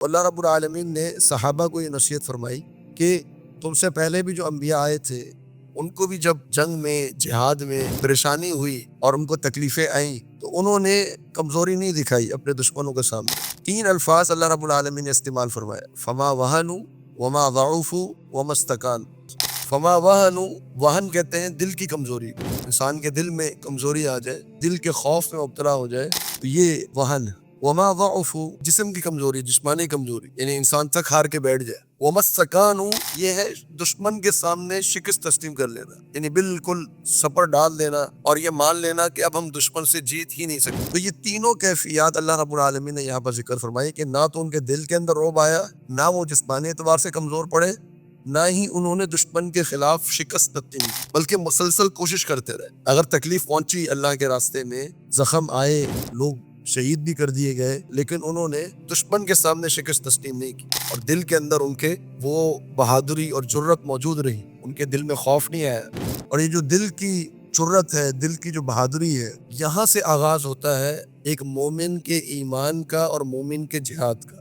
اللہ رب العالمین نے صحابہ کو یہ نصیحت فرمائی کہ تم سے پہلے بھی جو انبیاء آئے تھے ان کو بھی جب جنگ میں جہاد میں پریشانی ہوئی اور ان کو تکلیفیں آئیں تو انہوں نے کمزوری نہیں دکھائی اپنے دشمنوں کے سامنے۔ 3 الفاظ اللہ رب العالمین نے استعمال فرمایا، فما وہنوا وما ضعفوا وما استکانوا۔ فما وہنوا، وہن کہتے ہیں دل کی کمزوری، انسان کے دل میں کمزوری آ جائے، دل کے خوف میں مبتلا ہو جائے تو یہ وہن ہے۔ وما ضعفوا، جسم کی کمزوری، جسمانی کمزوری، یعنی انسان تھک ہار کے بیٹھ جائے۔ وما استکانوا، یہ ہے دشمن کے سامنے شکست تسلیم کر لینا، یعنی بالکل سپر ڈال دینا اور یہ مان لینا کہ اب ہم دشمن سے جیت ہی نہیں سکتے۔ تو یہ تینوں کیفیات اللہ رب العالمین نے یہاں پر ذکر فرمائی کہ نہ تو ان کے دل کے اندر رعب آیا، نہ وہ جسمانی اعتبار سے کمزور پڑے، نہ ہی انہوں نے دشمن کے خلاف شکست تسلیم کی، بلکہ مسلسل کوشش کرتے رہے۔ اگر تکلیف پہنچی اللہ کے راستے میں، زخم آئے، لوگ شہید بھی کر دیے گئے، لیکن انہوں نے دشمن کے سامنے شکست تسلیم نہیں کی، اور دل کے اندر ان کے وہ بہادری اور جرت موجود رہی، ان کے دل میں خوف نہیں آیا۔ اور یہ جو دل کی جرت ہے، دل کی جو بہادری ہے، یہاں سے آغاز ہوتا ہے ایک مومن کے ایمان کا اور مومن کے جہاد کا۔